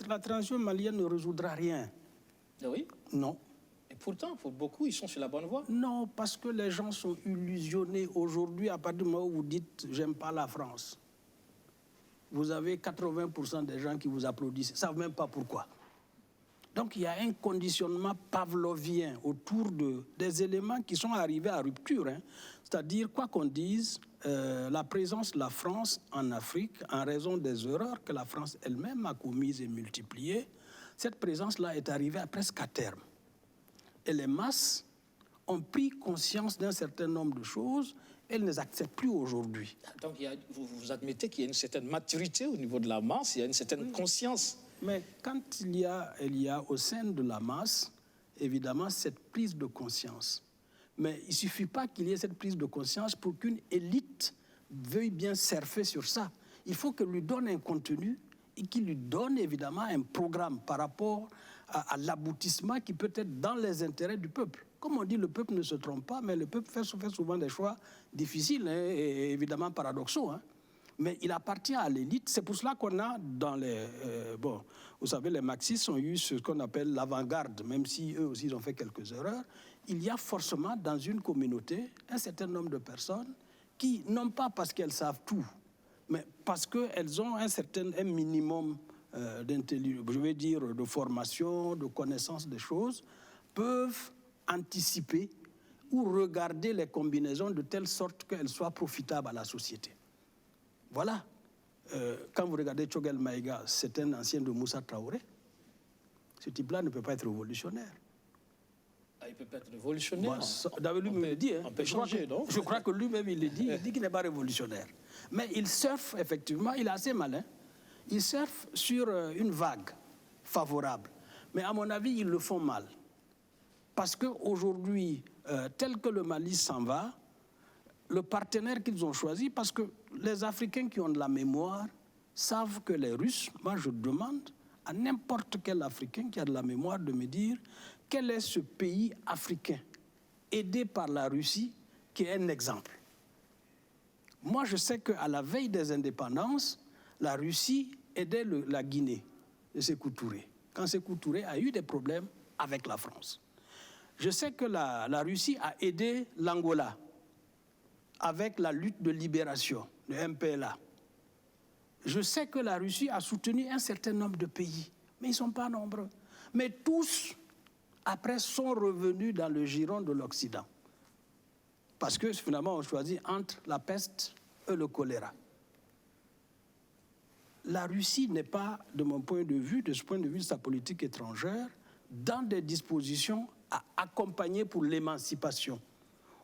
la transition malienne ne résoudra rien. Ah oui? Non. Et pourtant, pour beaucoup, ils sont sur la bonne voie. Non, parce que les gens sont illusionnés aujourd'hui à partir du moment où vous dites « j'aime pas la France ». Vous avez 80% des gens qui vous applaudissent, ils ne savent même pas pourquoi. Donc il y a un conditionnement pavlovien autour des éléments qui sont arrivés à rupture. Hein. C'est-à-dire, quoi qu'on dise, la présence de la France en Afrique, en raison des erreurs que la France elle-même a commises et multipliées, cette présence-là est arrivée presque à terme. Et les masses ont pris conscience d'un certain nombre de choses, elles ne les acceptent plus aujourd'hui. Donc vous admettez qu'il y a une certaine maturité au niveau de la masse, il y a une certaine conscience. Mais quand il y a au sein de la masse, évidemment, cette prise de conscience. Mais il ne suffit pas qu'il y ait cette prise de conscience pour qu'une élite veuille bien surfer sur ça. Il faut qu'elle lui donne un contenu et qu'il lui donne évidemment un programme par rapport à l'aboutissement qui peut être dans les intérêts du peuple. Comme on dit, le peuple ne se trompe pas, mais le peuple fait souvent des choix difficiles, hein, et évidemment paradoxaux. Hein. Mais il appartient à l'élite. C'est pour cela qu'on a dans les... bon, vous savez, les marxistes ont eu ce qu'on appelle l'avant-garde, même si eux aussi ils ont fait quelques erreurs. Il y a forcément dans une communauté un certain nombre de personnes qui, non pas parce qu'elles savent tout, mais parce qu'elles ont un minimum d'intelligence, je vais dire de formation, de connaissance des choses, peuvent anticiper ou regarder les combinaisons de telle sorte qu'elles soient profitables à la société. Voilà. Quand vous regardez Choguel Maïga, c'est un ancien de Moussa Traoré. Ce type-là ne peut pas être révolutionnaire. Ah, il ne peut pas être révolutionnaire. Lui-même le dit. Hein. On peut changer, non? Je crois que lui-même, il le dit. Il dit qu'il n'est pas révolutionnaire. Mais il surfe, effectivement, il est assez malin. Il surfe sur une vague favorable. Mais à mon avis, ils le font mal. Parce qu'aujourd'hui, tel que le Mali s'en va, le partenaire qu'ils ont choisi, parce que les Africains qui ont de la mémoire savent que les Russes, moi je demande à n'importe quel Africain qui a de la mémoire de me dire quel est ce pays africain aidé par la Russie qui est un exemple. Moi je sais qu'à la veille des indépendances, la Russie aidait la Guinée de Sékou Touré, quand Sékou Touré a eu des problèmes avec la France. Je sais que la Russie a aidé l'Angola avec la lutte de libération, le MPLA. Je sais que la Russie a soutenu un certain nombre de pays, mais ils ne sont pas nombreux. Mais tous, après, sont revenus dans le giron de l'Occident. Parce que finalement, on choisit entre la peste et le choléra. La Russie n'est pas, de mon point de vue, de ce point de vue de sa politique étrangère, dans des dispositions à accompagner pour l'émancipation.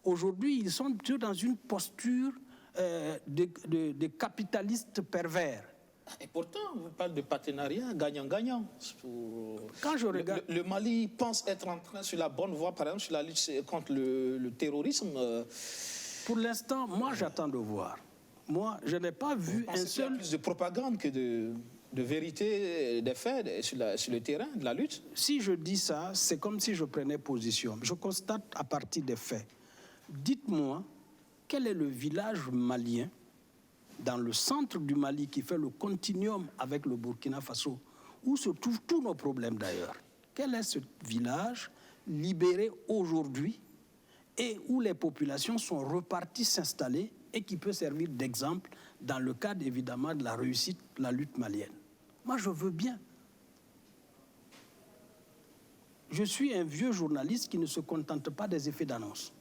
Aujourd'hui, ils sont plutôt dans une posture de capitalistes pervers. Et pourtant, vous parlez de partenariat gagnant-gagnant. Quand je regarde... le Mali pense être en train sur la bonne voie, par exemple, sur la lutte contre le terrorisme. Pour l'instant, moi, j'attends de voir. Moi, je n'ai pas vu un seul... Il y a plus de propagande que de vérité, des faits sur le terrain de la lutte. Si je dis ça, c'est comme si je prenais position. Je constate à partir des faits. Dites-moi, quel est le village malien dans le centre du Mali qui fait le continuum avec le Burkina Faso, où se trouvent tous nos problèmes d'ailleurs? Quel est ce village libéré aujourd'hui et où les populations sont reparties s'installer et qui peut servir d'exemple dans le cadre évidemment de la réussite de la lutte malienne? Moi, je veux bien. Je suis un vieux journaliste qui ne se contente pas des effets d'annonce.